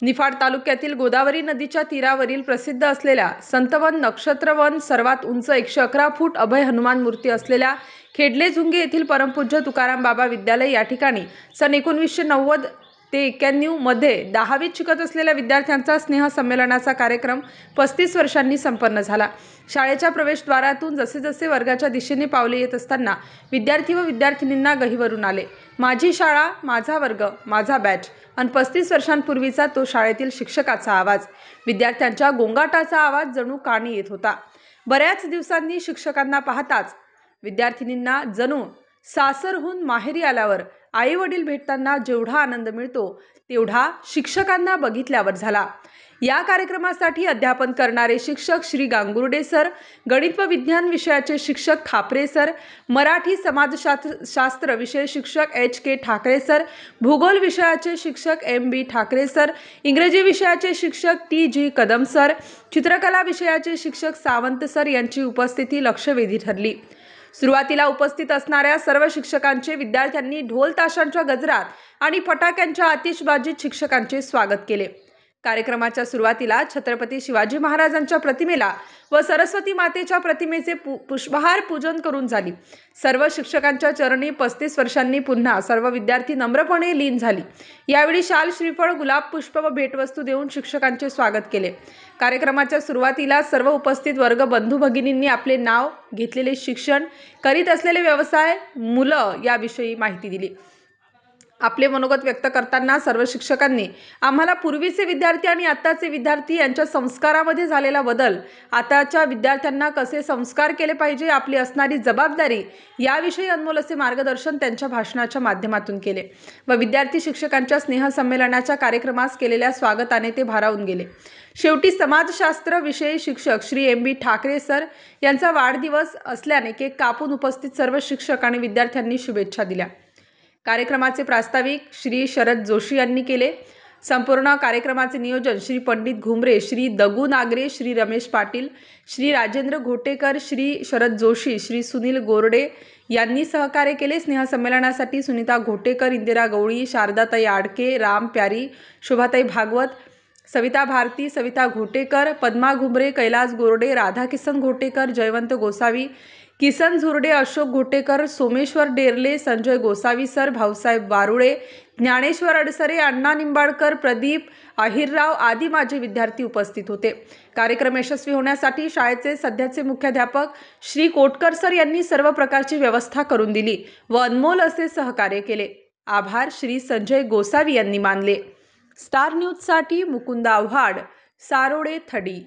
निफाड तालुक्यातील गोदावरी नदीच्या तीरावरील प्रसिद्ध असलेल्या संतवन नक्षत्रवन सर्वात उंच 111 फूट अभय हनुमान मूर्ती असलेल्या खेडले झुंगे येथील परमपूज्य तुकाराम बाबा विद्यालय या ठिकाणी सन 1990 ते 91 मध्ये 10वीत शिकत असलेल्या विद्यार्थ्यांचा स्नेह संमेलनाचा कार्यक्रम 35 वर्षांनी संपन्न झाला। शाळेच्या प्रवेशद्वारातून जसे जसे वर्गाच्या दिशेने पावले येत असताना विद्यार्थी व विद्यार्थिनींना गहिवरून आले, माझी शाळा, माझा वर्ग, माझा बॅच आणि 35 वर्षांपूर्वीचा तो शाळेतील शिक्षकाचा आवाज, विद्यार्थ्यांच्या गोंगाटाचा आवाज जणू कानी येत होता। बऱ्याच दिवसांनी शिक्षकांना पाहताच विद्यार्थिनींना जणू सासरहून माहेरी आल्यावर आई वडील भेटताना जेवढा आनंद मिळतो तेवढा शिक्षकांना बघितल्यावर झाला। या कार्यक्रमासाठी अध्यापन करणारे शिक्षक श्री गांगुर्डे सर, गणित व विज्ञान विषयाचे शिक्षक खापरे सर, मराठी समाजशास्त्र विषय शिक्षक HK ठाकरे सर, भूगोल विषयाचे शिक्षक MB ठाकरे सर, इंग्रजी विषयाचे शिक्षक TG कदम सर, चित्रकला विषयाचे शिक्षक सावंत सर यांची उपस्थिती लक्षवेधी ठरली। सुरुवातीला उपस्थित असणाऱ्या सर्व शिक्षकांचे विद्यार्थ्यांनी ढोल ताशांच्या गजरात आणि फटाक्यांच्या आतिषबाजीत शिक्षकांचे स्वागत केले। कार्यक्रमाच्या सुरुवातीला छत्रपती शिवाजी महाराजांच्या प्रतिमेला व सरस्वती मातेच्या प्रतिमेचे पुष्पहार पूजन करून झाली। सर्व शिक्षकांच्या चरणी 35 वर्षांनी पुन्हा सर्व विद्यार्थी नम्रपणे लीन झाली। यावेळी शाल, श्रीफळ, गुलाब, पुष्प व भेटवस्तू देऊन शिक्षकांचे स्वागत केले। कार्यक्रमाच्या सुरुवातीला सर्व उपस्थित वर्ग बंधू भगिनींनी आपले नाव, घेतलेले शिक्षण, करीत असलेले व्यवसाय, मुलं याविषयी माहिती दिली। आपले मनोगत व्यक्त करताना सर्व शिक्षकांनी आम्हाला पूर्वीचे विद्यार्थी आणि आताचे विद्यार्थी यांच्या संस्कारामध्ये झालेला बदल, आताच्या विद्यार्थ्यांना कसे संस्कार केले पाहिजे, आपली असणारी जबाबदारी याविषयी अनमोल असे मार्गदर्शन त्यांच्या भाषणाच्या माध्यमातून केले व विद्यार्थी शिक्षकांच्या स्नेहसंमेलनाच्या कार्यक्रमास केलेल्या स्वागताने ते भारावून गेले। शेवटी समाजशास्त्र विषयी शिक्षक श्री MB ठाकरे सर यांचा वाढदिवस असल्याने केक कापून उपस्थित सर्व शिक्षक आणि विद्यार्थ्यांनी शुभेच्छा दिल्या। कार्यक्रमाचे प्रास्ताविक श्री शरद जोशी यांनी केले। संपूर्ण कार्यक्रमाचे नियोजन श्री पंडित घुमरे, श्री दगू नागरे, श्री रमेश पाटील, श्री राजेंद्र घोटेकर, श्री शरद जोशी, श्री सुनील गोरडे यांनी सहकार्य केले। स्नेहसंमेलनासाठी सुनीता घोटेकर, इंदिरा गवळी, शारदाताई आडके, राम प्यारी, शोभाताई भागवत, सविता भारती, सविता घोटेकर, पद्मा घुमरे, कैलास गोरडे, राधाकिसन घोटेकर, जयवंत गोसावी, किसन झुरडे, अशोक घोटेकर, सोमेश्वर डेरले, संजय गोसावी सर, भाऊसाहेब वारुळे, ज्ञानेश्वर अडसरे, अण्णा निंबाळकर, प्रदीप अहिरराव आदी माजी विद्यार्थी उपस्थित होते। कार्यक्रम यशस्वी होण्यासाठी शाळेचे सध्याचे मुख्याध्यापक श्री कोटकर सर यांनी सर्व प्रकारची व्यवस्था करून दिली व अनमोल असे सहकार्य केले। आभार श्री संजय गोसावी यांनी मानले। स्टार न्यूजसाठी मुकुंद आव्हाड, सारोडे, थडी।